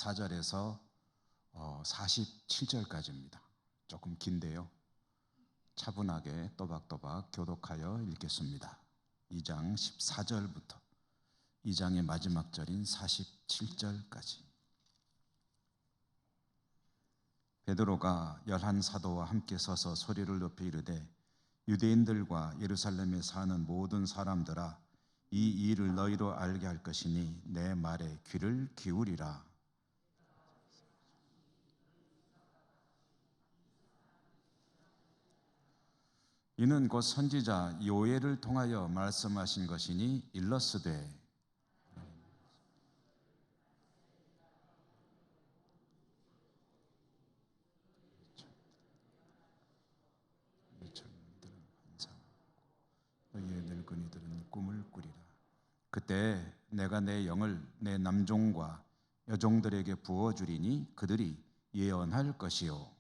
14절에서 47절까지입니다. 조금 긴데요. 차분하게 또박또박 교독하여 읽겠습니다. 2장 14절부터 2장의 마지막 절인 47절까지. 베드로가 11 사도와 함께 서서 소리를 높이 이르되 유대인들과 예루살렘에 사는 모든 사람들아, 이 일을 너희로 알게 할 것이니 내 말에 귀를 기울이라. 이는 곧 선지자 요엘을 통하여 말씀하신 것이니 일러스되 너희의 늙은이들은 꿈을 꾸리라. 그때 내가 내 영을 내 남종과 여종들에게 부어주리니 그들이 예언할 것이요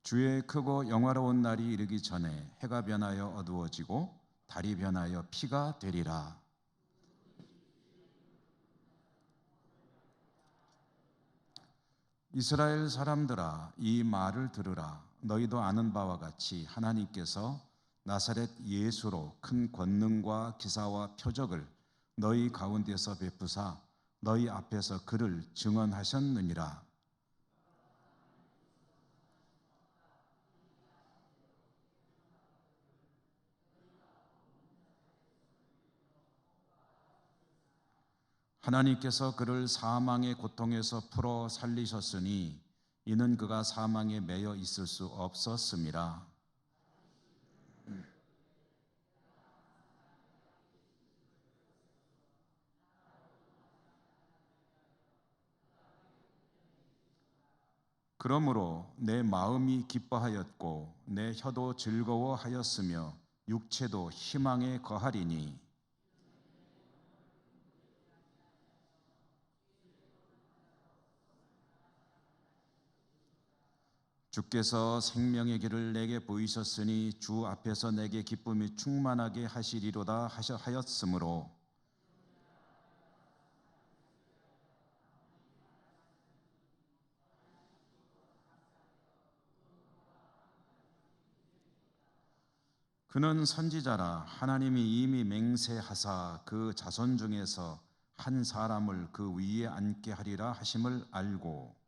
주의 크고 영화로운 날이 이르기 전에 해가 변하여 어두워지고 달이 변하여 피가 되리라. 이스라엘 사람들아, 이 말을 들으라. 너희도 아는 바와 같이 하나님께서 나사렛 예수로 큰 권능과 기사와 표적을 너희 가운데서 베푸사 너희 앞에서 그를 증언하셨느니라. 하나님께서 그를 사망의 고통에서 풀어 살리셨으니 이는 그가 사망에 매여 있을 수 없었음이라. 그러므로 내 마음이 기뻐하였고 내 혀도 즐거워하였으며 육체도 희망에 거하리니 주께서 생명의 길을 내게 보이셨으니 주 앞에서 내게 기쁨이 충만하게 하시리로다 하였으므로 그는 선지자라. 하나님이 이미 맹세하사 그 자손 중에서 한 사람을 그 위에 앉게 하리라 하심을 알고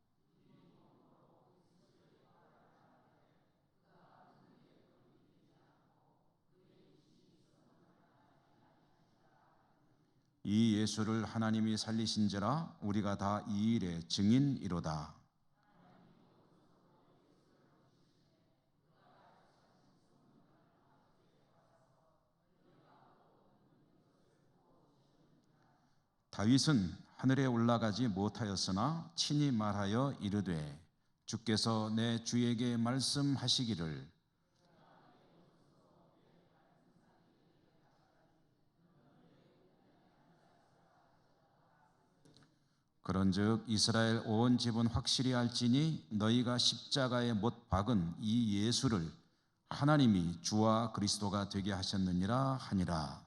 이 예수를 하나님이 살리신지라. 우리가 다 이 일의 증인이로다. 다윗은 하늘에 올라가지 못하였으나 친히 말하여 이르되 주께서 내 주에게 말씀하시기를 그런즉 이스라엘 온 집은 확실히 알지니 너희가 십자가에 못 박은 이 예수를 하나님이 주와 그리스도가 되게 하셨느니라 하니라.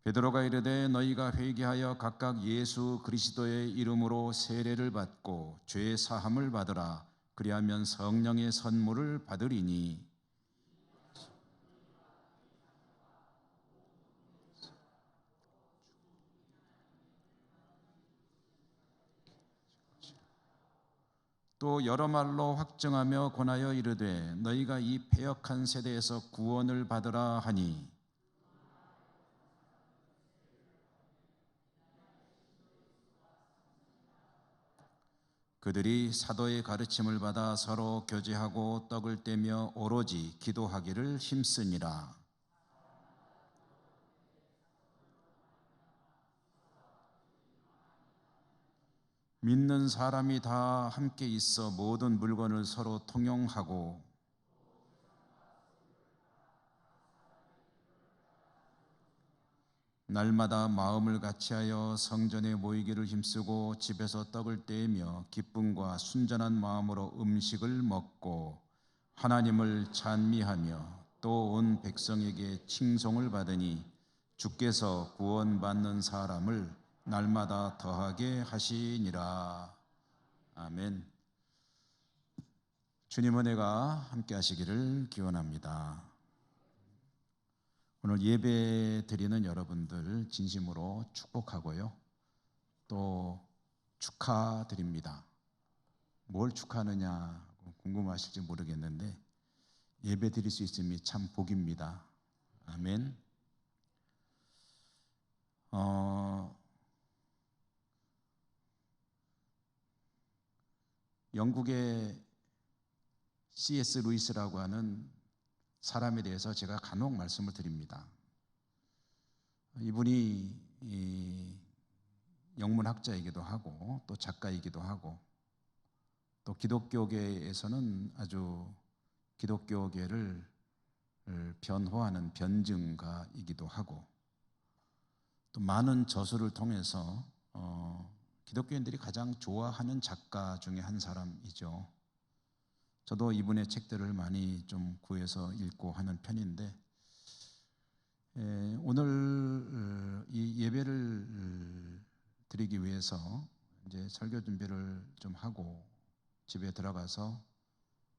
베드로가 이르되 너희가 회개하여 각각 예수 그리스도의 이름으로 세례를 받고 죄 사함을 받으라. 그리하면 성령의 선물을 받으리니 또 여러 말로 확증하며 권하여 이르되 너희가 이 패역한 세대에서 구원을 받으라 하니 그들이 사도의 가르침을 받아 서로 교제하고 떡을 떼며 오로지 기도하기를 힘쓰니라. 믿는 사람이 다 함께 있어 모든 물건을 서로 통용하고 날마다 마음을 같이하여 성전에 모이기를 힘쓰고 집에서 떡을 떼며 기쁨과 순전한 마음으로 음식을 먹고 하나님을 찬미하며 또 온 백성에게 칭송을 받으니 주께서 구원받는 사람을 날마다 더하게 하시니라. 아멘. 주님 은혜가 함께 하시기를 기원합니다. 오늘 예배 드리는 여러분들 진심으로 축복하고요. 또 축하드립니다. 뭘 축하하느냐 궁금하실지 모르겠는데 예배 드릴 수 있음이 참 복입니다. 아멘. 영국의 C.S. 루이스라고 하는 사람에 대해서 제가 간혹 말씀을 드립니다. 이분이 영문학자이기도 하고 또 작가이기도 하고 또 기독교계에서는 아주 기독교계를 변호하는 변증가이기도 하고 또 많은 저술을 통해서 기독교인들이 가장 좋아하는 작가 중에 한 사람이죠. 저도 이분의 책들을 많이 좀 구해서 읽고 하는 편인데 오늘 이 예배를 드리기 위해서 이제 설교 준비를 좀 하고 집에 들어가서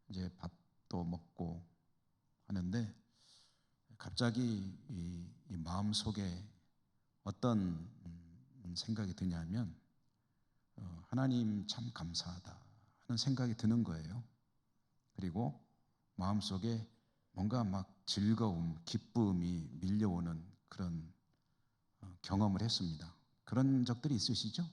이제 밥도 먹고 하는데 갑자기 이 마음 속에 어떤 생각이 드냐면 하나님 참 감사하다 하는 생각이 드는 거예요. 그리고 마음속에 뭔가 막 즐거움, 기쁨이 밀려오는 그런 경험을 했습니다. 그런 적들이 있으시죠?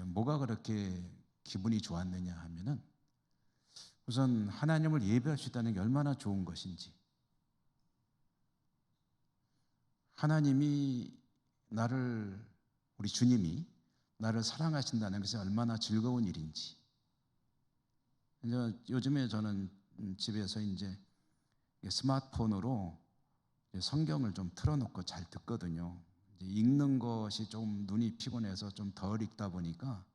뭐가 그렇게 기분이 좋았느냐 하면은 우선 하나님을 예배할 수 있다는 게 얼마나 좋은 것인지, 하나님이 우리 주님이 나를 사랑하신다는 것이 얼마나 즐거운 일인지. 요즘에 저는 집에서 이제 스마트폰으로 성경을 좀 틀어놓고 잘 듣거든요. 읽는 것이 좀 눈이 피곤해서 좀 덜 읽다 보니까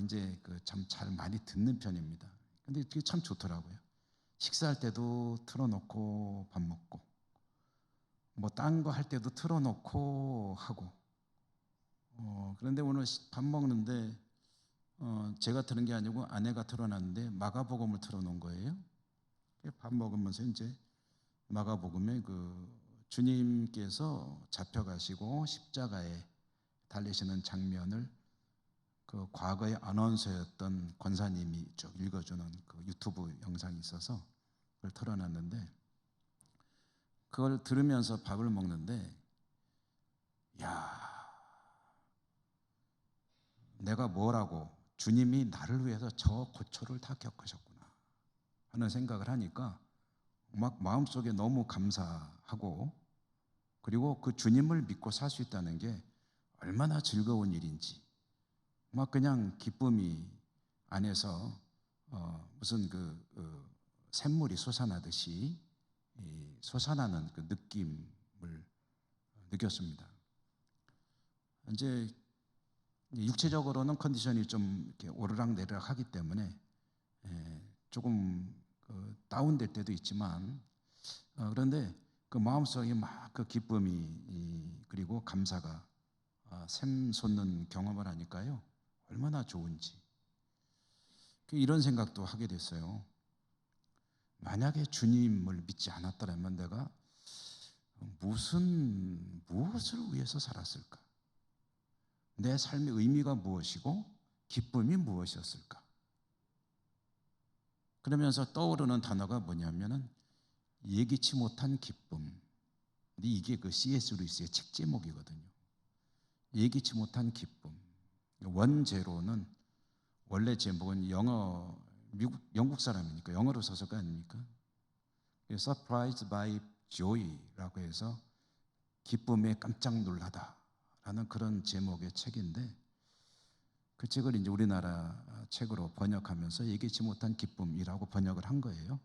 이제 참 잘 많이 듣는 편입니다. 근데 그게 참 좋더라고요. 식사할 때도 틀어놓고 밥 먹고 뭐 딴 거 할 때도 틀어놓고 하고 그런데 오늘 밥 먹는데 제가 틀은 게 아니고 아내가 틀어놨는데 마가복음을 틀어놓은 거예요. 밥 먹으면서 이제 마가복음에 주님께서 잡혀가시고 십자가에 달리시는 장면을 과거의 아나운서였던 권사님이 쭉 읽어주는 유튜브 영상이 있어서 그걸 틀어놨는데 그걸 들으면서 밥을 먹는데 내가 뭐라고 주님이 나를 위해서 저 고초를 다 겪으셨구나 하는 생각을 하니까 막 마음속에 너무 감사하고 그리고 그 주님을 믿고 살 수 있다는 게 얼마나 즐거운 일인지 막 그냥 기쁨이 안에서 무슨 샘물이 솟아나듯이 솟아나는 그 느낌을 느꼈습니다. 이제 육체적으로는 컨디션이 좀 이렇게 오르락내리락 하기 때문에 조금 다운될 때도 있지만 그런데 그 마음속에 막 그 기쁨이 그리고 감사가 샘솟는 경험을 하니까요 얼마나 좋은지 이런 생각도 하게 됐어요. 만약에 주님을 믿지 않았더라면 내가 무엇을 위해서 살았을까? 내 삶의 의미가 무엇이고 기쁨이 무엇이었을까? 그러면서 떠오르는 단어가 뭐냐면은 예기치 못한 기쁨. 이게 C.S. 루이스의 책 제목이거든요. 예기치 못한 기쁨. 원제로는 원래 제목은 영국 사람이니까 영어로 써서 거 아닙니까? Surprised by Joy라고 해서 기쁨에 깜짝 놀라다라는 그런 제목의 책인데 그 책을 이제 우리나라 책으로 번역하면서 예기치 못한 기쁨이라고 번역을 한 거예요.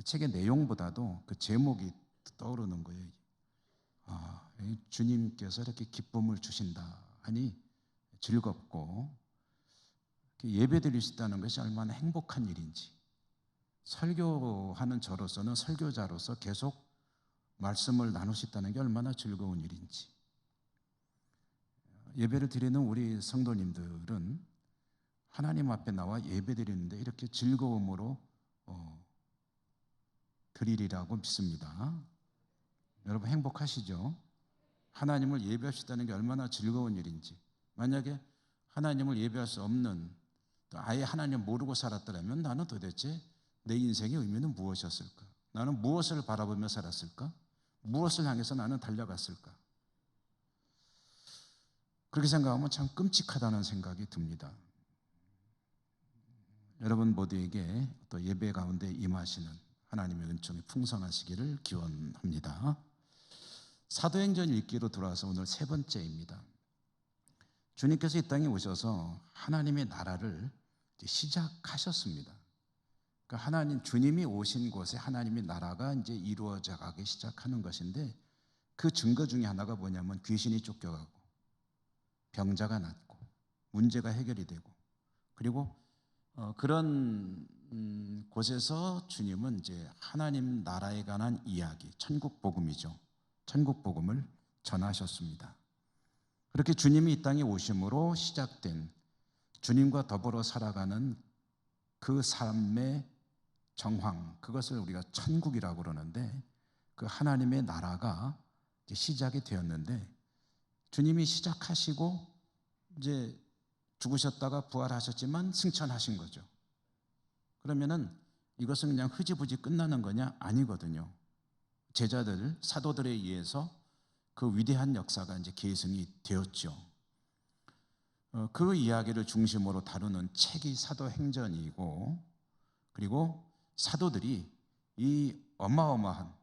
책의 내용보다도 그 제목이 떠오르는 거예요. 주님께서 이렇게 기쁨을 주신다 하니 즐겁고, 예배 드릴 수 있다는 것이 얼마나 행복한 일인지, 설교하는 저로서는, 설교자로서 계속 말씀을 나눌 수 있다는 게 얼마나 즐거운 일인지. 예배를 드리는 우리 성도님들은 하나님 앞에 나와 예배 드리는데 이렇게 즐거움으로 드리리라고 믿습니다. 여러분 행복하시죠? 하나님을 예배할 수 있다는 게 얼마나 즐거운 일인지. 만약에 하나님을 예배할 수 없는, 또 아예 하나님 모르고 살았더라면 나는 도대체 내 인생의 의미는 무엇이었을까? 나는 무엇을 바라보며 살았을까? 무엇을 향해서 나는 달려갔을까? 그렇게 생각하면 참 끔찍하다는 생각이 듭니다. 여러분 모두에게 또 예배 가운데 임하시는 하나님의 은총이 풍성하시기를 기원합니다. 사도행전 읽기로 돌아와서 오늘 세 번째입니다. 주님께서 이 땅에 오셔서 하나님의 나라를 시작하셨습니다. 그러니까 하나님, 주님이 오신 곳에 하나님의 나라가 이제 이루어져 가기 시작하는 것인데, 그 증거 중에 하나가 뭐냐면 귀신이 쫓겨가고 병자가 낫고 문제가 해결이 되고, 그리고 그런 곳에서 주님은 이제 하나님 나라에 관한 이야기, 천국 복음이죠. 천국 복음을 전하셨습니다. 그렇게 주님이 이 땅에 오심으로 시작된 주님과 더불어 살아가는 그 삶의 정황, 그것을 우리가 천국이라고 그러는데, 그 하나님의 나라가 이제 시작이 되었는데, 주님이 시작하시고 이제 죽으셨다가 부활하셨지만 승천하신 거죠. 그러면은 이것은 그냥 흐지부지 끝나는 거냐? 아니거든요. 제자들, 사도들에 의해서 그 위대한 역사가 이제 계승이 되었죠. 그 이야기를 중심으로 다루는 책이 사도행전이고, 그리고 사도들이 이 어마어마한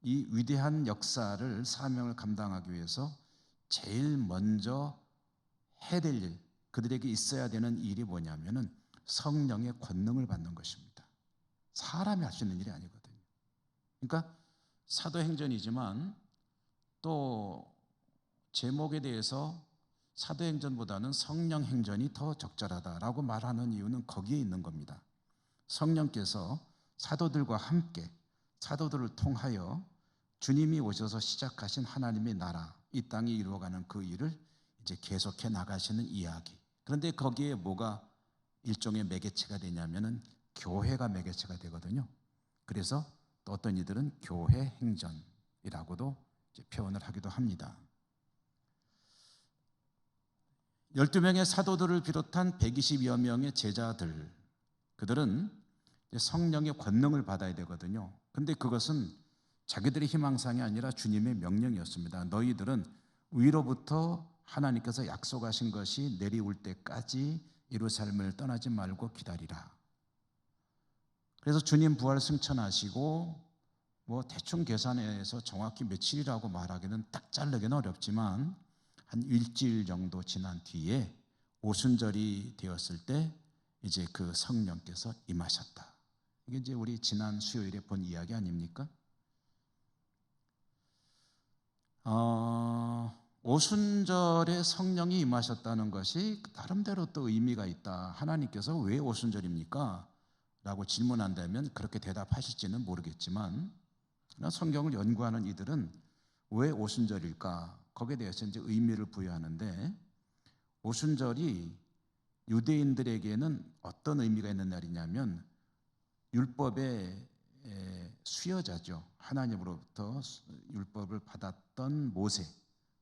이 위대한 역사를, 사명을 감당하기 위해서 제일 먼저 해야 될 일, 그들에게 있어야 되는 일이 뭐냐면은 성령의 권능을 받는 것입니다. 사람이 할 수 있는 일이 아니거든요. 그러니까 사도행전이지만 또 제목에 대해서 사도행전보다는 성령행전이 더 적절하다라고 말하는 이유는 거기에 있는 겁니다. 성령께서 사도들과 함께, 사도들을 통하여 주님이 오셔서 시작하신 하나님의 나라, 이 땅에 이루어가는 그 일을 이제 계속해 나가시는 이야기. 그런데 거기에 뭐가 일종의 매개체가 되냐면은 교회가 매개체가 되거든요. 그래서 또 어떤 이들은 교회 행전이라고도 표현을 하기도 합니다. 12명의 사도들을 비롯한 120여 명의 제자들, 그들은 성령의 권능을 받아야 되거든요. 근데 그것은 자기들의 희망상이 아니라 주님의 명령이었습니다. 너희들은 위로부터 하나님께서 약속하신 것이 내려올 때까지 예루살렘을 떠나지 말고 기다리라. 그래서 주님 부활 승천하시고 뭐 대충 계산해서 정확히 며칠이라고 말하기는 딱 자르기는 어렵지만 한 일주일 정도 지난 뒤에 오순절이 되었을 때 이제 그 성령께서 임하셨다. 이게 이제 우리 지난 수요일에 본 이야기 아닙니까? 오순절에 성령이 임하셨다는 것이 나름대로 또 의미가 있다. 하나님께서 왜 오순절입니까? 라고 질문한다면 그렇게 대답하실지는 모르겠지만, 성경을 연구하는 이들은 왜 오순절일까? 거기에 대해서 이제 의미를 부여하는데, 오순절이 유대인들에게는 어떤 의미가 있는 날이냐면 율법의 수여자죠. 하나님으로부터 율법을 받았던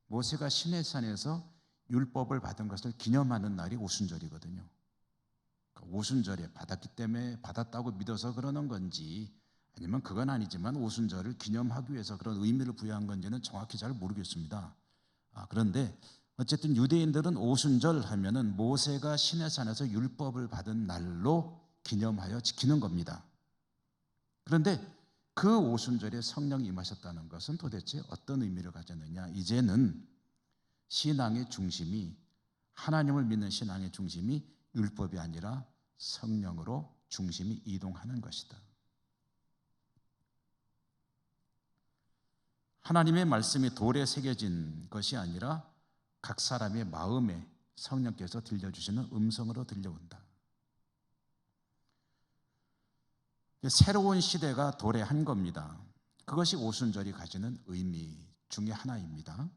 모세가 시내산에서 율법을 받은 것을 기념하는 날이 오순절이거든요. 오순절에 받았기 때문에 받았다고 믿어서 그러는 건지, 아니면 그건 아니지만 오순절을 기념하기 위해서 그런 의미를 부여한 건지는 정확히 잘 모르겠습니다. 그런데 어쨌든 유대인들은 오순절 하면은 모세가 시내산에서 율법을 받은 날로 기념하여 지키는 겁니다. 그런데 그 오순절에 성령이 임하셨다는 것은 도대체 어떤 의미를 가졌느냐? 이제는 신앙의 중심이, 하나님을 믿는 신앙의 중심이 율법이 아니라 성령으로 중심이 이동하는 것이다. 하나님의 말씀이 돌에 새겨진 것이 아니라 각 사람의 마음에 성령께서 들려주시는 음성으로 들려온다. 새로운 시대가 도래한 겁니다. 그것이 오순절이 가지는 의미 중에 하나입니다.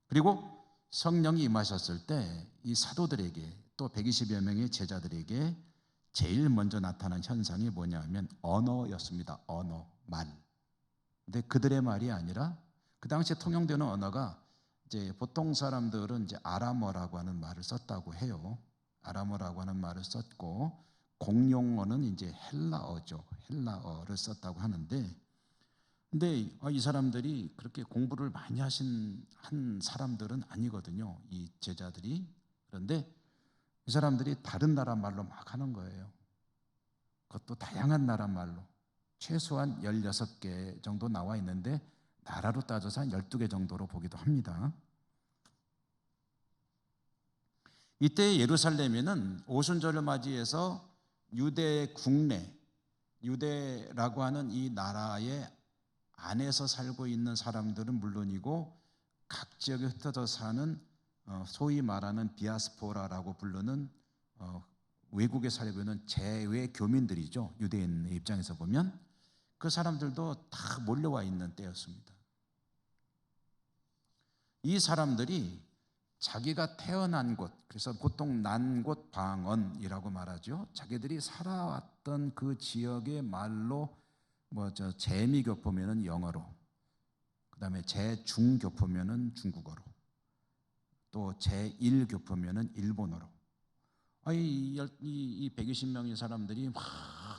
그리고 성령이 임하셨을 때 이 사도들에게 또 120여 명의 제자들에게 제일 먼저 나타난 현상이 뭐냐 하면 언어였습니다. 언어, 말. 근데 그들의 말이 아니라 그 당시에 통용되는 언어가 이제 보통 사람들은 이제 아람어라고 하는 말을 썼다고 해요. 아람어라고 하는 말을 썼고 공용어는 이제 헬라어죠. 헬라어를 썼다고 하는데 근데 이 사람들이 그렇게 공부를 많이 한 사람들은 아니거든요. 이 제자들이. 그런데 이 사람들이 다른 나라 말로 막 하는 거예요. 그것도 다양한 나라 말로. 최소한 16개 정도 나와 있는데 나라로 따져서 한 12개 정도로 보기도 합니다. 이때 예루살렘에는 오순절을 맞이해서 유대 국내, 유대라고 하는 이 나라의 안에서 살고 있는 사람들은 물론이고 각 지역에 흩어져 사는 소위 말하는 디아스포라라고 부르는 외국에 살고 있는 재외 교민들이죠. 유대인의 입장에서 보면 그 사람들도 다 몰려와 있는 때였습니다. 이 사람들이 자기가 태어난 곳, 그래서 보통 난 곳 방언이라고 말하죠. 자기들이 살아왔던 그 지역의 말로 재미교포면은 영어로, 그다음에 재중교포면은 중국어로, 또 제1교포면은 일본어로. 이 120명의 사람들이 막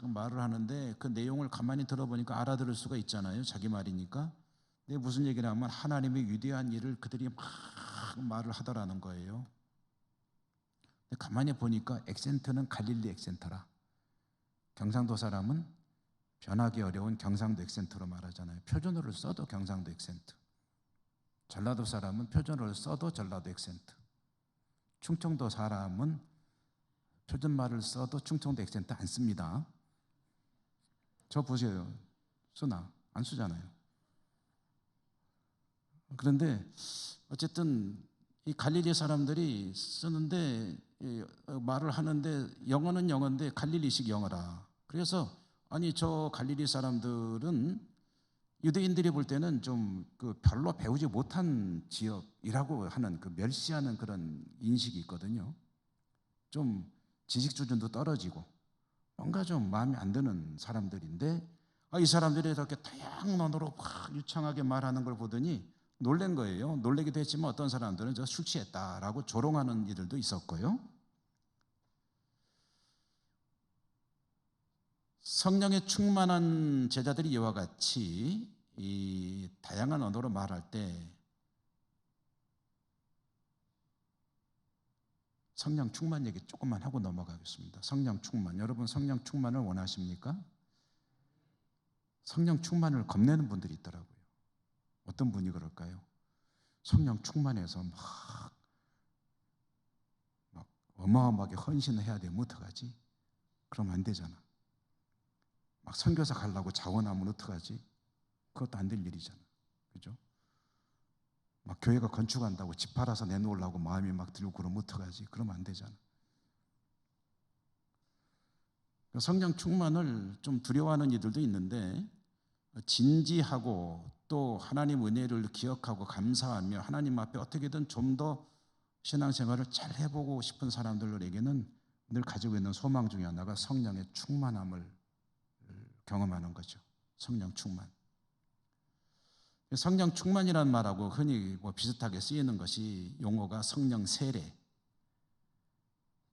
말을 하는데 그 내용을 가만히 들어보니까 알아들을 수가 있잖아요. 자기 말이니까. 근데 무슨 얘기를 하면 하나님의 위대한 일을 그들이 막 말을 하더라는 거예요. 근데 가만히 보니까 액센트는 갈릴리 액센트라. 경상도 사람은 변하기 어려운 경상도 액센트로 말하잖아요. 표준어를 써도 경상도 액센트. 전라도 사람은 표준어를 써도 전라도 액센트. 충청도 사람은 표준말을 써도 충청도 액센트 안 씁니다. 저 보세요. 쓰나? 안 쓰잖아요. 그런데 어쨌든 이 갈릴리 사람들이 쓰는데 말을 하는데 영어는 영어인데 갈릴리식 영어라. 그래서 아니 저 갈릴리 사람들은 유대인들이 볼 때는 좀 그 별로 배우지 못한 지역이라고 하는 그 멸시하는 그런 인식이 있거든요. 좀 지식 수준도 떨어지고 뭔가 좀 마음에 안 드는 사람들인데 이 사람들이 이렇게 다양한 언어로 막 유창하게 말하는 걸 보더니 놀란 거예요. 놀라기도 했지만 어떤 사람들은 저 술 취했다라고 조롱하는 이들도 있었고요. 성령에 충만한 제자들이 이와 같이 이 다양한 언어로 말할 때 성령 충만 얘기 조금만 하고 넘어가겠습니다. 성령 충만. 여러분 성령 충만을 원하십니까? 성령 충만을 겁내는 분들이 있더라고요. 어떤 분이 그럴까요? 성령 충만해서 막 어마어마하게 헌신을 해야 되면 어떡하지? 그러면 안 되잖아. 막 선교사 가려고 자원하면 어떡하지? 그것도 안 될 일이잖아. 그죠? 막 교회가 건축한다고 집 팔아서 내놓으려고 마음이 막 들고 그러면 어떡하지? 그러면 안 되잖아. 성령 충만을 좀 두려워하는 이들도 있는데 진지하고 또 하나님 은혜를 기억하고 감사하며 하나님 앞에 어떻게든 좀 더 신앙생활을 잘 해보고 싶은 사람들에게는 늘 가지고 있는 소망 중에 하나가 성령의 충만함을 경험하는 거죠. 성령 충만. 성령 충만이라는 말하고 흔히 비슷하게 쓰이는 것이 용어가 성령 세례,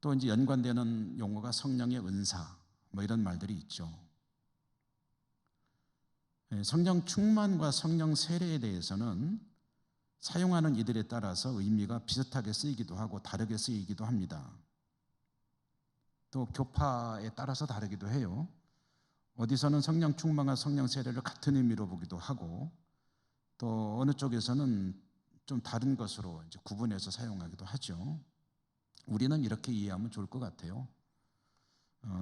또 이제 연관되는 용어가 성령의 은사, 이런 말들이 있죠. 성령 충만과 성령 세례에 대해서는 사용하는 이들에 따라서 의미가 비슷하게 쓰이기도 하고 다르게 쓰이기도 합니다. 또 교파에 따라서 다르기도 해요. 어디서는 성령 충만과 성령 세례를 같은 의미로 보기도 하고 또 어느 쪽에서는 좀 다른 것으로 이제 구분해서 사용하기도 하죠. 우리는 이렇게 이해하면 좋을 것 같아요.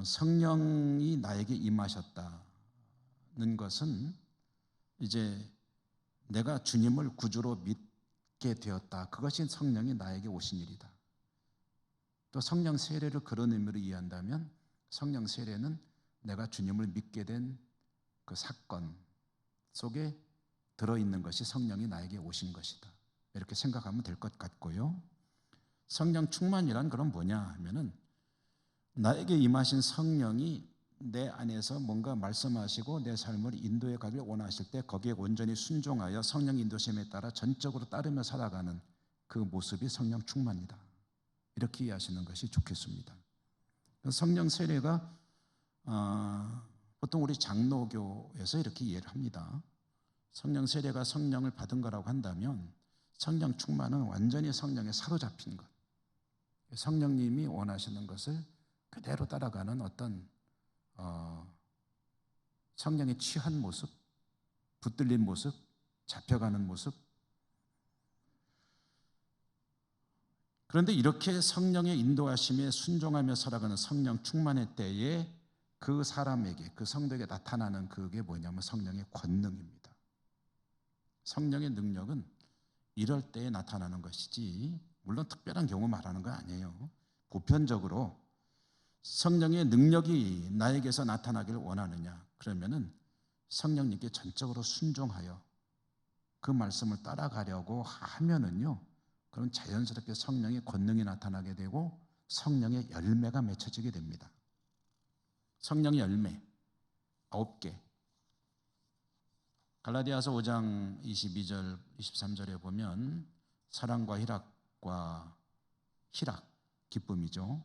성령이 나에게 임하셨다는 것은 이제 내가 주님을 구주로 믿게 되었다. 그것이 성령이 나에게 오신 일이다. 또 성령 세례를 그런 의미로 이해한다면 성령 세례는 내가 주님을 믿게 된 그 사건 속에 들어있는 것이 성령이 나에게 오신 것이다. 이렇게 생각하면 될 것 같고요. 성령 충만이란 그럼 뭐냐 하면은 나에게 임하신 성령이 내 안에서 뭔가 말씀하시고 내 삶을 인도해 가길 원하실 때 거기에 온전히 순종하여 성령 인도심에 따라 전적으로 따르며 살아가는 그 모습이 성령 충만이다. 이렇게 이해하시는 것이 좋겠습니다. 성령 세례가 보통 우리 장로교에서 이렇게 이해를 합니다. 성령 세례가 성령을 받은 거라고 한다면 성령 충만은 완전히 성령에 사로잡힌 것, 성령님이 원하시는 것을 그대로 따라가는 어떤 성령에 취한 모습, 붙들린 모습, 잡혀가는 모습. 그런데 이렇게 성령의 인도하심에 순종하며 살아가는 성령 충만의 때에 그 사람에게, 그 성도에게 나타나는 그게 뭐냐면 성령의 권능입니다. 성령의 능력은 이럴 때에 나타나는 것이지 물론 특별한 경우 말하는 거 아니에요. 보편적으로 성령의 능력이 나에게서 나타나기를 원하느냐? 그러면은 성령님께 전적으로 순종하여 그 말씀을 따라가려고 하면은요, 그럼 자연스럽게 성령의 권능이 나타나게 되고 성령의 열매가 맺혀지게 됩니다. 성령의 열매 9개. 갈라디아서 5장 22절 23절에 보면 사랑과 희락, 기쁨이죠.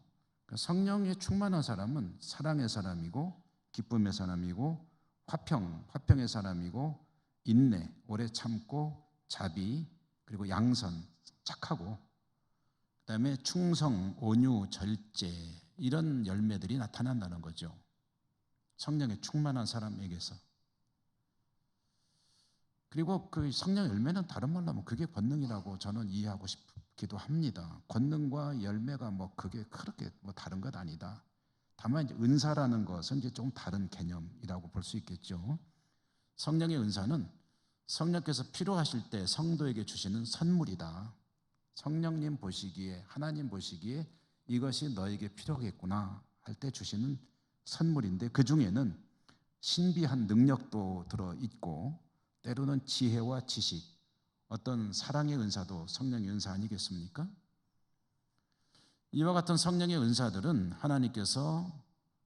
성령에 충만한 사람은 사랑의 사람이고 기쁨의 사람이고 화평의 사람이고 인내, 오래 참고 자비, 그리고 양선, 착하고 그다음에 충성, 온유, 절제 이런 열매들이 나타난다는 거죠. 성령에 충만한 사람에게서. 그리고 그 성령 열매는 다른 말로 하면 그게 권능이라고 저는 이해하고 싶기도 합니다. 권능과 열매가 뭐 그게 그렇게 뭐 다른 것 아니다. 다만 이제 은사라는 것은 이제 좀 다른 개념이라고 볼 수 있겠죠. 성령의 은사는 성령께서 필요하실 때 성도에게 주시는 선물이다. 성령님 보시기에, 하나님 보시기에 이것이 너에게 필요하겠구나 할 때 주시는 선물인데 그 중에는 신비한 능력도 들어있고 때로는 지혜와 지식, 어떤 사랑의 은사도 성령의 은사 아니겠습니까? 이와 같은 성령의 은사들은 하나님께서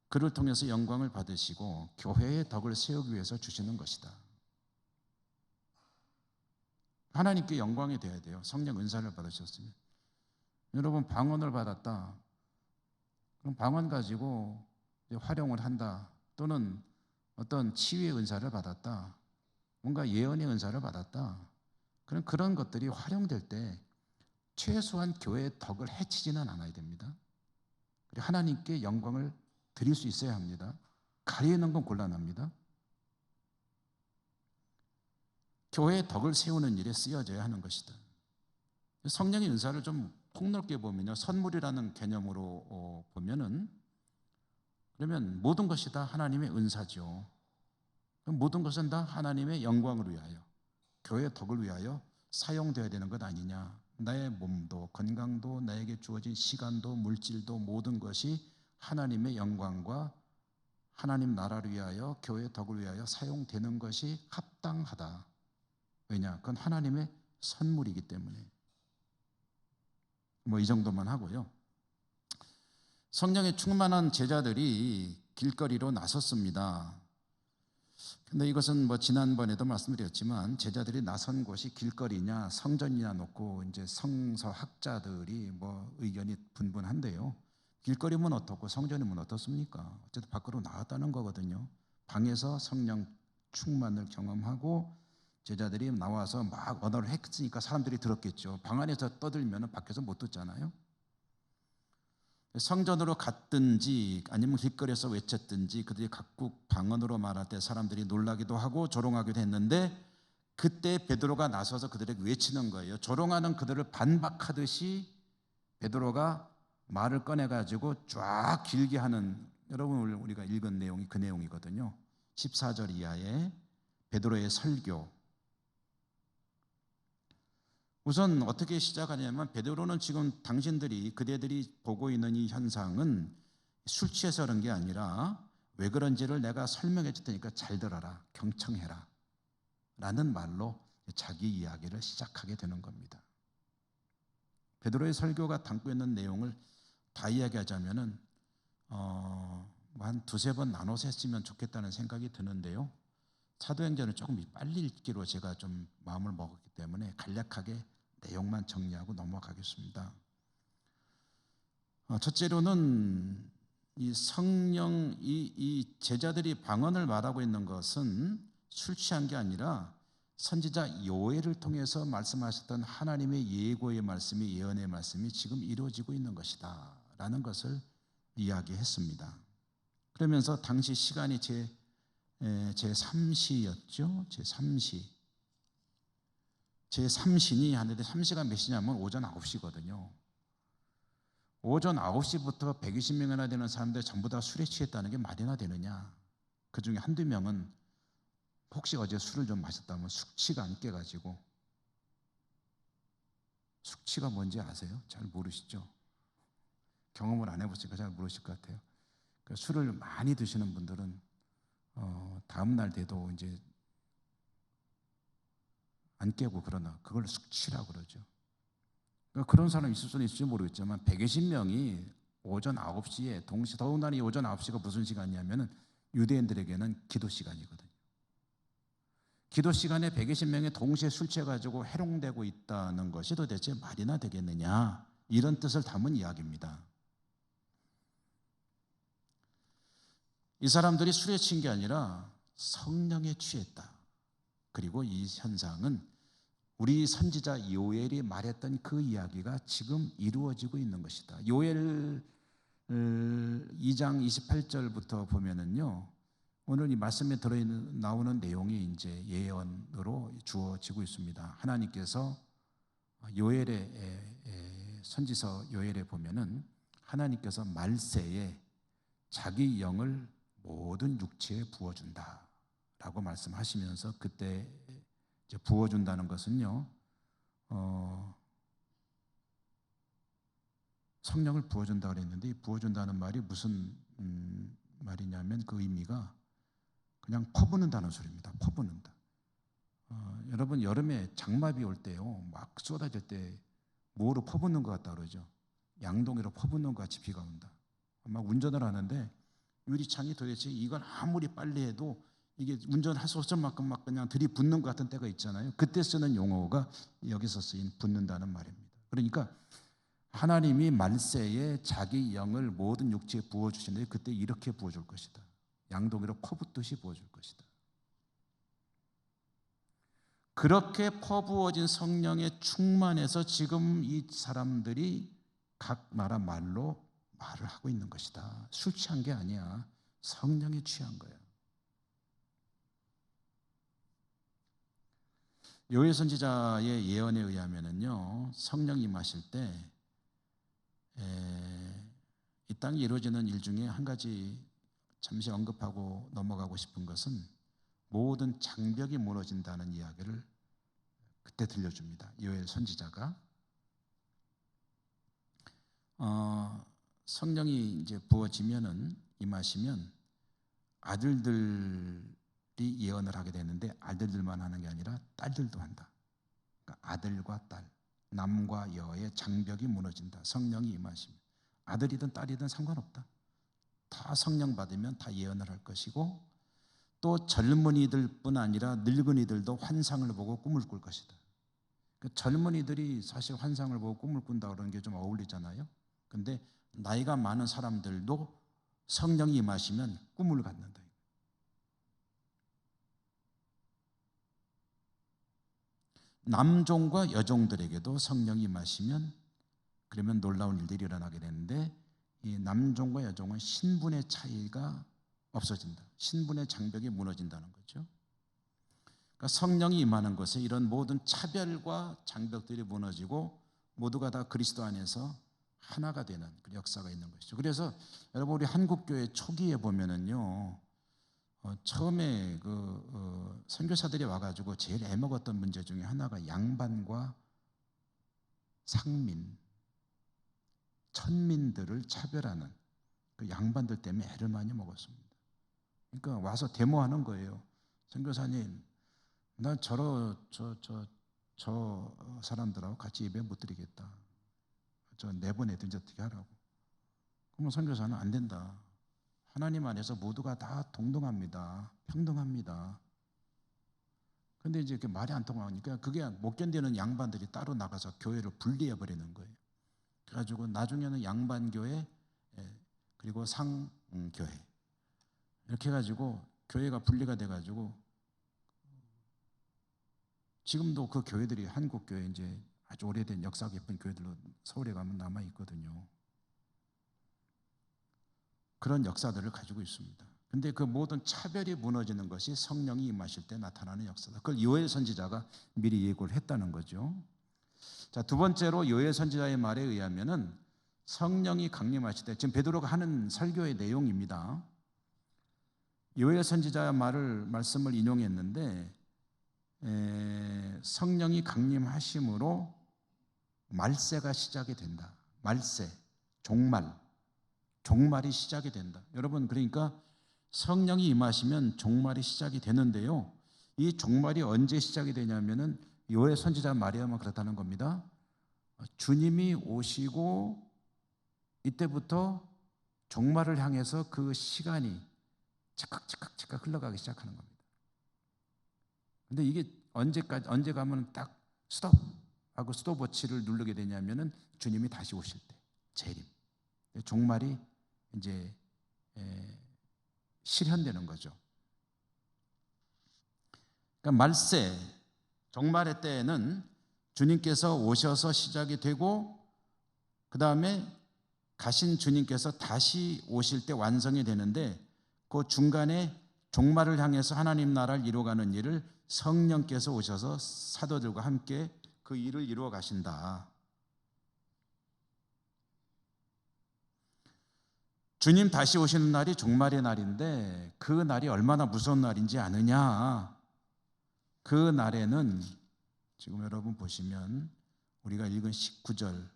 그를 통해서 영광을 받으시고 교회의 덕을 세우기 위해서 주시는 것이다. 하나님께 영광이 되어야 돼요. 성령 은사를 받으셨으면. 여러분 방언을 받았다. 그럼 방언 가지고 활용을 한다. 또는 어떤 치유의 은사를 받았다. 뭔가 예언의 은사를 받았다. 그런 것들이 활용될 때 최소한 교회의 덕을 해치지는 않아야 됩니다. 그리고 하나님께 영광을 드릴 수 있어야 합니다. 가리는 건 곤란합니다. 교회의 덕을 세우는 일에 쓰여져야 하는 것이다. 성령의 은사를 좀 폭넓게 보면요, 선물이라는 개념으로 보면은 그러면 모든 것이 다 하나님의 은사죠. 모든 것은 다 하나님의 영광을 위하여, 교회의 덕을 위하여 사용되어야 되는 것 아니냐. 나의 몸도 건강도 나에게 주어진 시간도 물질도 모든 것이 하나님의 영광과 하나님 나라를 위하여 교회의 덕을 위하여 사용되는 것이 합당하다. 왜냐? 그건 하나님의 선물이기 때문에. 뭐 이 정도만 하고요. 성령에 충만한 제자들이 길거리로 나섰습니다. 근데 이것은 뭐 지난번에도 말씀드렸지만 제자들이 나선 곳이 길거리냐 성전이냐 놓고 이제 성서학자들이 뭐 의견이 분분한데요. 길거리면 어떻고 성전이면 어떻습니까? 어쨌든 밖으로 나왔다는 거거든요. 방에서 성령 충만을 경험하고 제자들이 나와서 막 언어를 했으니까 사람들이 들었겠죠. 방 안에서 떠들면 밖에서 못 듣잖아요. 성전으로 갔든지 아니면 길거리에서 외쳤든지 그들이 각국 방언으로 말할 때 사람들이 놀라기도 하고 조롱하기도 했는데 그때 베드로가 나서서 그들에게 외치는 거예요. 조롱하는 그들을 반박하듯이 베드로가 말을 꺼내가지고 쫙 길게 하는, 여러분 우리가 읽은 내용이 그 내용이거든요. 14절 이하에 베드로의 설교, 우선 어떻게 시작하냐면 베드로는 지금 당신들이 그대들이 보고 있는 이 현상은 술 취해서 그런 게 아니라 왜 그런지를 내가 설명해 줄 테니까 잘 들어라, 경청해라 라는 말로 자기 이야기를 시작하게 되는 겁니다. 베드로의 설교가 담고 있는 내용을 다 이야기하자면은 한 두세 번 나눠서 했으면 좋겠다는 생각이 드는데요. 사도행전을 조금 빨리 읽기로 제가 좀 마음을 먹었기 때문에 간략하게 내용만 정리하고 넘어가겠습니다. 첫째로는 이 성령, 이 제자들이 방언을 말하고 있는 것은 술 취한 게 아니라 선지자 요엘을 통해서 말씀하셨던 하나님의 예고의 말씀이, 예언의 말씀이 지금 이루어지고 있는 것이다 라는 것을 이야기했습니다. 그러면서 당시 시간이 제3시였죠. 제3신이 하는데 3시가 몇 시냐면 오전 9시거든요. 오전 9시부터 120명이나 되는 사람들 전부 다 술에 취했다는 게 말이나 되느냐. 그 중에 한두 명은 혹시 어제 술을 좀 마셨다면 숙취가 안 깨가지고, 숙취가 뭔지 아세요? 잘 모르시죠? 경험을 안 해보시니까 잘 모르실 것 같아요. 그러니까 술을 많이 드시는 분들은 다음날 돼도 이제 안 깨고 그러나 그걸 숙취라고 그러죠. 그러니까 그런 사람이 있을 수는 있을지 모르겠지만 120명이 오전 9시에 동시, 더군다나 이 오전 9시가 무슨 시간이냐면은 유대인들에게는 기도 시간이거든요. 기도 시간에 120명이 동시에 술 취해가지고 해롱되고 있다는 것이 도대체 말이나 되겠느냐, 이런 뜻을 담은 이야기입니다. 이 사람들이 술에 취한 게 아니라 성령에 취했다. 그리고 이 현상은 우리 선지자 요엘이 말했던 그 이야기가 지금 이루어지고 있는 것이다. 요엘 2장 28절부터 보면은요, 오늘 이 말씀에 나오는 내용이 이제 예언으로 주어지고 있습니다. 하나님께서 요엘의 선지서 요엘에 보면은 하나님께서 말세에 자기 영을 모든 육체에 부어준다라고 말씀하시면서, 그때 이제 부어준다는 것은요, 성령을 부어준다 그랬는데, 부어준다는 말이 무슨 말이냐면 그 의미가 그냥 퍼붓는다는 소리입니다. 퍼붓는다. 여러분 여름에 장마비 올 때요, 막 쏟아질 때 뭐로 퍼붓는 것 같다 그러죠. 양동이로 퍼붓는 것 같이 비가 온다. 막 운전을 하는데 유리창이 도대체 이걸 아무리 빨리 해도 이게 운전할 수 없을 만큼 막 그냥 들이붓는 것 같은 때가 있잖아요. 그때 쓰는 용어가 여기서 쓰인 붓는다는 말입니다. 그러니까 하나님이 말세에 자기 영을 모든 육체에 부어주시는데 그때 이렇게 부어줄 것이다. 양동이로 퍼붓듯이 부어줄 것이다. 그렇게 퍼부어진 성령의 충만해서 지금 이 사람들이 각 나라 말로 말을 하고 있는 것이다. 술 취한 게 아니야. 성령에 취한 거야. 요엘 선지자의 예언에 의하면은요, 성령이 임하실 때 이 땅에 이루어지는 일 중에 한 가지 잠시 언급하고 넘어가고 싶은 것은 모든 장벽이 무너진다는 이야기를 그때 들려줍니다. 요엘 선지자가 성령이 이제 부어지면은, 임하시면 아들들이 예언을 하게 되는데, 아들들만 하는 게 아니라 딸들도 한다. 그러니까 아들과 딸, 남과 여의 장벽이 무너진다. 성령이 임하시면 아들이든 딸이든 상관없다. 다 성령 받으면 다 예언을 할 것이고, 또 젊은이들뿐 아니라 늙은이들도 환상을 보고 꿈을 꿀 것이다. 그 젊은이들이 사실 환상을 보고 꿈을 꾼다 그러는 게 좀 어울리잖아요. 근데 나이가 많은 사람들도 성령이 임하시면 꿈을 갖는다. 남종과 여종들에게도 성령이 임하시면 그러면 놀라운 일들이 일어나게 되는데, 이 남종과 여종은 신분의 차이가 없어진다. 신분의 장벽이 무너진다는 거죠. 그러니까 성령이 임하는 것에 이런 모든 차별과 장벽들이 무너지고 모두가 다 그리스도 안에서 하나가 되는 그 역사가 있는 것이죠. 그래서 여러분, 우리 한국교회 초기에 보면은요, 처음에 선교사들이 와가지고 제일 애먹었던 문제 중에 하나가 양반과 상민, 천민들을 차별하는 그 양반들 때문에 애를 많이 먹었습니다. 그러니까 와서 데모하는 거예요. 선교사님, 난 저 사람들하고 같이 예배 못 드리겠다. 저 내보내든지 어떻게 하라고. 그러면 선교사는 안 된다. 하나님 안에서 모두가 다 동등합니다. 평등합니다. 근데 이제 그 말이 안 통하니까 그게 못 견디는 양반들이 따로 나가서 교회를 분리해 버리는 거예요. 그래가지고 나중에는 양반교회 그리고 상교회 이렇게 해가지고 교회가 분리가 돼가지고 지금도 그 교회들이 한국교회 이제 아주 오래된 역사 깊은 교회들로 서울에 가면 남아 있거든요. 그런 역사들을 가지고 있습니다. 근데 그 모든 차별이 무너지는 것이 성령이 임하실 때 나타나는 역사다. 그걸 요엘 선지자가 미리 예고를 했다는 거죠. 자, 두 번째로 요엘 선지자의 말에 의하면은 성령이 강림하실 때, 지금 베드로가 하는 설교의 내용입니다. 요엘 선지자의 말씀을 인용했는데 성령이 강림하심으로 말세가 시작이 된다. 말세, 종말이 시작이 된다. 여러분, 그러니까 성령이 임하시면 종말이 시작이 되는데요. 이 종말이 언제 시작이 되냐면은 요엘 선지자 말이야만 그렇다는 겁니다. 주님이 오시고 이때부터 종말을 향해서 그 시간이 즉각 흘러가기 시작하는 겁니다. 근데 이게 언제 가면 딱 스톱 하고 스톱워치를 누르게 되냐면은 주님이 다시 오실 때, 재림. 종말이 이제 실현되는 거죠. 그러니까 말세, 종말의 때에는 주님께서 오셔서 시작이 되고 그 다음에 가신 주님께서 다시 오실 때 완성이 되는데 그 중간에 종말을 향해서 하나님 나라를 이루어가는 일을 성령께서 오셔서 사도들과 함께 그 일을 이루어 가신다. 주님 다시 오시는 날이 종말의 날인데 그 날이 얼마나 무서운 날인지 아느냐? 그 날에는 지금 여러분 보시면 우리가 읽은 19절,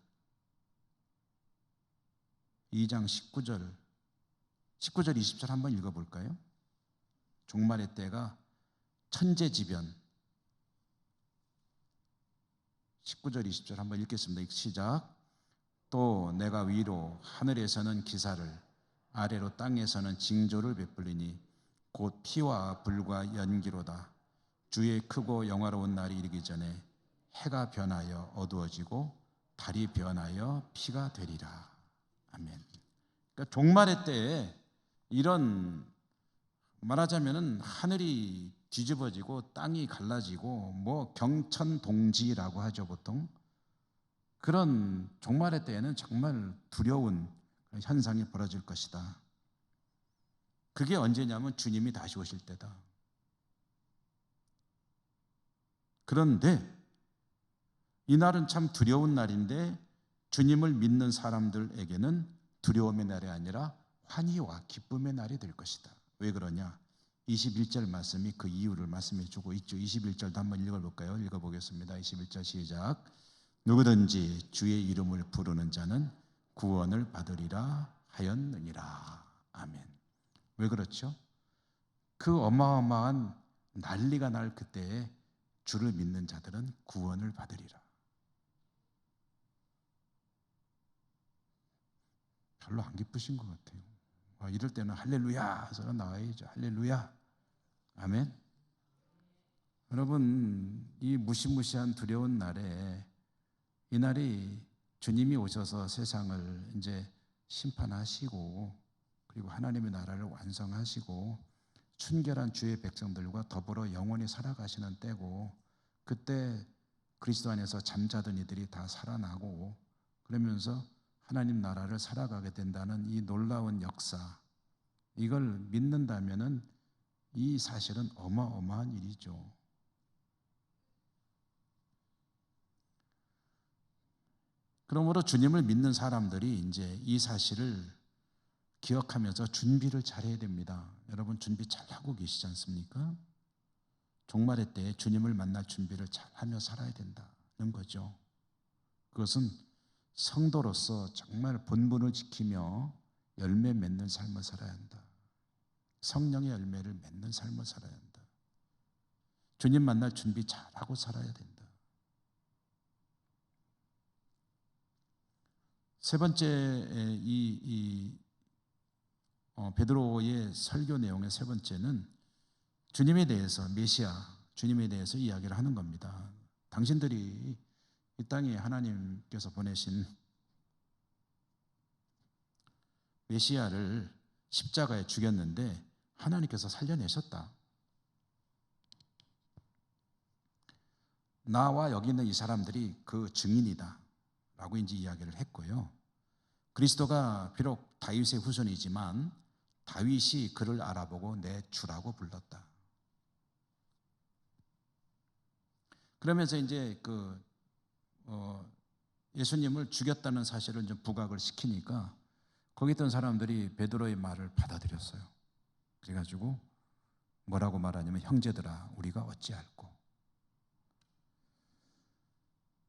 2장 19절, 20절 한번 읽어볼까요? 종말의 때가 천재지변. 19절 20절 한번 읽겠습니다. 시작. 또 내가 위로 하늘에서는 기사를 아래로 땅에서는 징조를 베풀리니 곧 피와 불과 연기로다. 주의 크고 영화로운 날이 이르기 전에 해가 변하여 어두워지고 달이 변하여 피가 되리라. 아멘. 그러니까 종말의 때에 이런 말하자면은 하늘이 뒤집어지고 땅이 갈라지고 뭐 경천동지라고 하죠 보통. 그런 종말의 때에는 정말 두려운 현상이 벌어질 것이다. 그게 언제냐면 주님이 다시 오실 때다. 그런데 이 날은 참 두려운 날인데 주님을 믿는 사람들에게는 두려움의 날이 아니라 환희와 기쁨의 날이 될 것이다. 왜 그러냐? 21절 말씀이 그 이유를 말씀해 주고 있죠. 21절도 한번 읽어볼까요? 읽어보겠습니다. 21절 시작. 누구든지 주의 이름을 부르는 자는 구원을 받으리라 하였느니라. 아멘. 왜 그렇죠? 그 어마어마한 난리가 날 그때에 주를 믿는 자들은 구원을 받으리라. 별로 안 기쁘신 것 같아요. 이럴 때는 할렐루야 해서 나와야죠. 할렐루야. 아멘. 여러분, 이 무시무시한 두려운 날에 이 날이 주님이 오셔서 세상을 이제 심판하시고 그리고 하나님의 나라를 완성하시고 순결한 주의 백성들과 더불어 영원히 살아가시는 때고 그때 그리스도 안에서 잠자던 이들이 다 살아나고 그러면서 하나님 나라를 살아가게 된다는 이 놀라운 역사, 이걸 믿는다면은 이 사실은 어마어마한 일이죠. 그러므로 주님을 믿는 사람들이 이제 이 사실을 기억하면서 준비를 잘해야 됩니다. 여러분 준비 잘하고 계시지 않습니까? 종말의 때에 주님을 만날 준비를 잘하며 살아야 된다는 거죠. 그것은 성도로서 정말 본분을 지키며 열매 맺는 삶을 살아야 한다. 성령의 열매를 맺는 삶을 살아야 한다. 주님 만날 준비 잘하고 살아야 된다. 세 번째, 베드로의 설교 내용의 세 번째는 주님에 대해서, 메시아 주님에 대해서 이야기를 하는 겁니다. 당신들이 이 땅에 하나님께서 보내신 메시아를 십자가에 죽였는데 하나님께서 살려내셨다. 나와 여기 있는 이 사람들이 그 증인이다 라고 이제 이야기를 했고요. 그리스도가 비록 다윗의 후손이지만 다윗이 그를 알아보고 내 주라고 불렀다. 그러면서 이제 예수님을 죽였다는 사실을 좀 부각을 시키니까 거기 있던 사람들이 베드로의 말을 받아들였어요. 그래가지고 뭐라고 말하냐면 형제들아 우리가 어찌할꼬.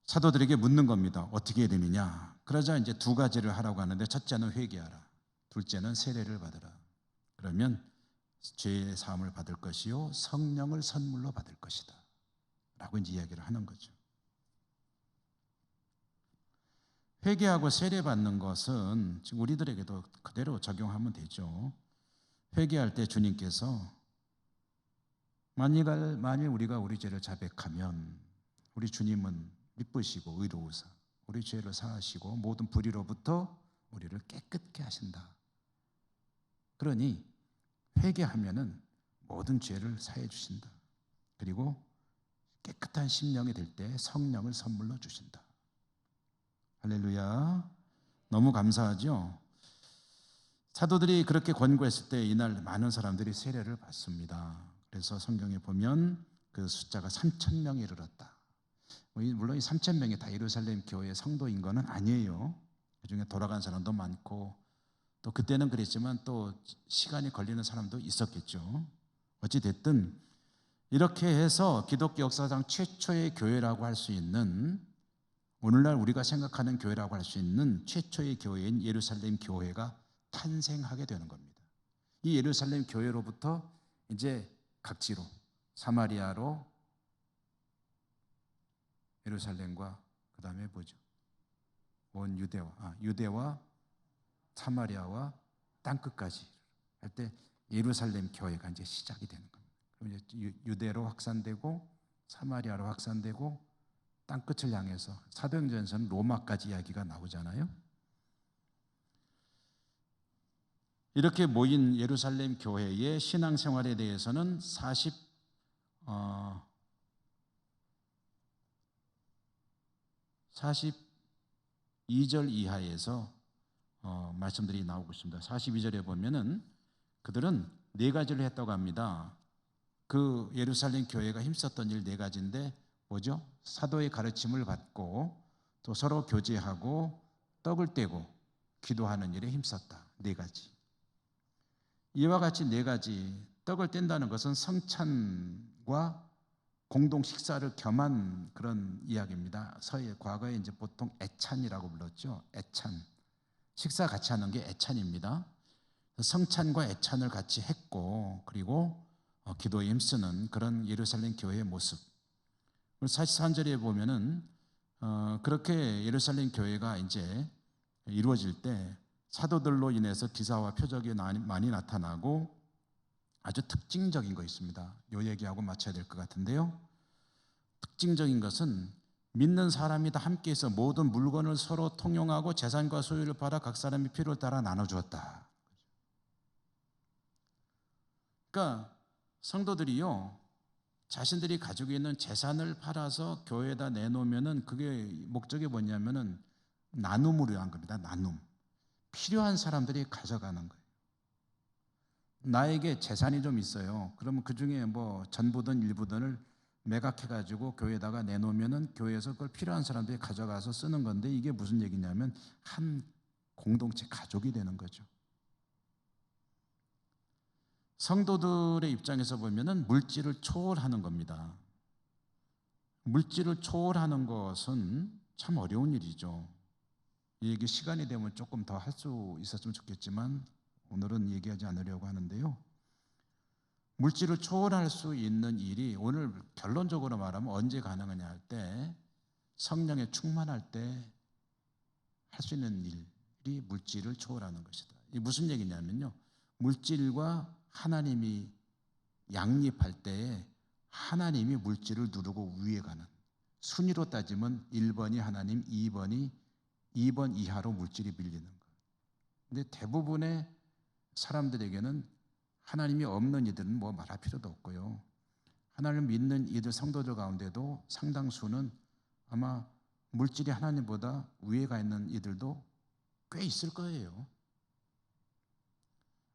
사도들에게 묻는 겁니다. 어떻게 해야 되느냐. 그러자 이제 두 가지를 하라고 하는데 첫째는 회개하라. 둘째는 세례를 받으라. 그러면 죄의 사함을 받을 것이요 성령을 선물로 받을 것이다 라고 이제 이야기를 하는 거죠. 회개하고 세례 받는 것은 지금 우리들에게도 그대로 적용하면 되죠. 회개할 때 주님께서 만일 우리가 우리 죄를 자백하면 우리 주님은 미쁘시고 의로우사 우리 죄를 사하시고 모든 불의로부터 우리를 깨끗게 하신다. 그러니 회개하면은 모든 죄를 사해 주신다. 그리고 깨끗한 심령이 될 때 성령을 선물로 주신다. 할렐루야. 너무 감사하죠? 사도들이 그렇게 권고했을 때 이날 많은 사람들이 세례를 받습니다. 그래서 성경에 보면 그 숫자가 3,000명에 이르렀다. 물론 이 3,000명이 다 예루살렘 교회의 성도인 거는 아니에요. 그중에 돌아간 사람도 많고 또 그때는 그랬지만 또 시간이 걸리는 사람도 있었겠죠. 어찌됐든 이렇게 해서 기독교 역사상 최초의 교회라고 할 수 있는, 오늘날 우리가 생각하는 교회라고 할 수 있는 최초의 교회인 예루살렘 교회가 탄생하게 되는 겁니다. 이 예루살렘 교회로부터 이제 각지로 사마리아로 예루살렘과 그 다음에 뭐죠? 온 유대와 사마리아와 땅끝까지 할 때 예루살렘 교회가 이제 시작이 되는 겁니다. 그럼 이제 유대로 확산되고 사마리아로 확산되고 땅끝을 향해서 사도행전에서는 로마까지 이야기가 나오잖아요. 이렇게 모인 예루살렘 교회의 신앙생활에 대해서는 42절 이하에서 말씀들이 나오고 있습니다. 42절에 보면은 그들은 네 가지를 했다고 합니다. 그 예루살렘 교회가 힘썼던 일 네 가지인데 뭐죠? 사도의 가르침을 받고 또 서로 교제하고 떡을 떼고 기도하는 일에 힘썼다. 네 가지. 이와 같이 네 가지. 떡을 뗀다는 것은 성찬과 공동 식사를 겸한 그런 이야기입니다. 과거에 이제 보통 애찬이라고 불렀죠. 애찬. 식사 같이 하는 게 애찬입니다. 성찬과 애찬을 같이 했고, 그리고 기도에 힘쓰는 그런 예루살렘 교회의 모습. 43절에 보면은 그렇게 예루살렘 교회가 이제 이루어질 때 사도들로 인해서 기사와 표적이 많이 나타나고 아주 특징적인 거 있습니다. 이 얘기하고 마쳐야 될 것 같은데요. 특징적인 것은 믿는 사람이 다 함께해서 모든 물건을 서로 통용하고 재산과 소유를 팔아 각 사람이 필요를 따라 나눠주었다. 그러니까 성도들이요, 자신들이 가지고 있는 재산을 팔아서 교회에다 내놓으면은 그게 목적이 뭐냐면은 나눔으로 한 겁니다. 나눔. 필요한 사람들이 가져가는 거예요. 나에게 재산이 좀 있어요. 그러면 그 중에 뭐 전부든 일부든을 매각해가지고 교회에다가 내놓으면은 교회에서 그걸 필요한 사람들이 가져가서 쓰는 건데 이게 무슨 얘기냐면 한 공동체 가족이 되는 거죠. 성도들의 입장에서 보면은 물질을 초월하는 겁니다. 물질을 초월하는 것은 참 어려운 일이죠. 이 얘기 시간이 되면 조금 더 할 수 있었으면 좋겠지만 오늘은 얘기하지 않으려고 하는데요. 물질을 초월할 수 있는 일이 오늘 결론적으로 말하면 언제 가능하냐 할 때 성령에 충만할 때 할 수 있는 일이 물질을 초월하는 것이다. 이게 무슨 얘기냐면요. 물질과 하나님이 양립할 때에 하나님이 물질을 누르고 위에 가는, 순위로 따지면 1번이 하나님, 2번 이하로 물질이 밀리는 거예요. 근데 대부분의 사람들에게는 하나님이 없는 이들은 뭐 말할 필요도 없고요. 하나님을 믿는 이들 성도들 가운데도 상당수는 아마 물질이 하나님보다 위에 가 있는 이들도 꽤 있을 거예요.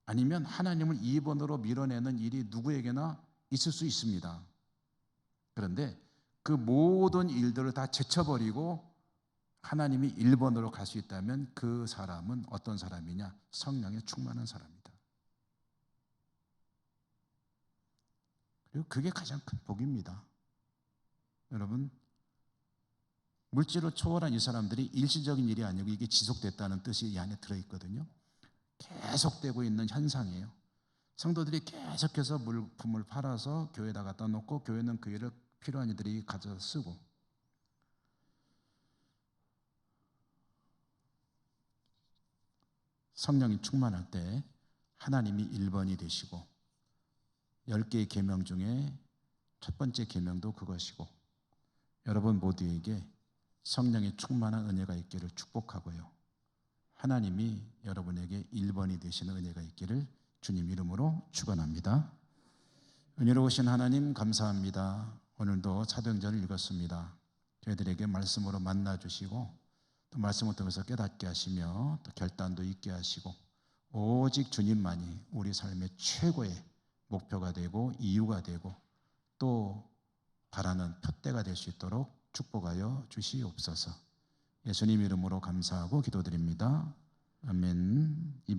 아니면 하나님을 2번으로 밀어내는 일이 누구에게나 있을 수 있습니다. 그런데 그 모든 일들을 다 제쳐버리고 하나님이 1번으로 갈 수 있다면 그 사람은 어떤 사람이냐? 성령에 충만한 사람이다. 그리고 그게 가장 큰 복입니다. 여러분, 물질을 초월한 이 사람들이 일시적인 일이 아니고 이게 지속됐다는 뜻이 이 안에 들어있거든요. 계속되고 있는 현상이에요. 성도들이 계속해서 물품을 팔아서 교회에다 갖다 놓고 교회는 그 일을 필요한 이들이 가져서 쓰고, 성령이 충만할 때 하나님이 1번이 되시고 10개의 계명 중에 첫 번째 계명도 그것이고, 여러분 모두에게 성령의 충만한 은혜가 있기를 축복하고요. 하나님이 여러분에게 1번이 되시는 은혜가 있기를 주님 이름으로 축원합니다. 은혜로우신 하나님 감사합니다. 오늘도 사도행전을 읽었습니다. 저희들에게 말씀으로 만나주시고 또 말씀을 통해서 깨닫게 하시며 또 결단도 있게 하시고 오직 주님만이 우리 삶의 최고의 목표가 되고 이유가 되고 또 바라는 푯대가 될 수 있도록 축복하여 주시옵소서. 예수님 이름으로 감사하고 기도드립니다. 아멘.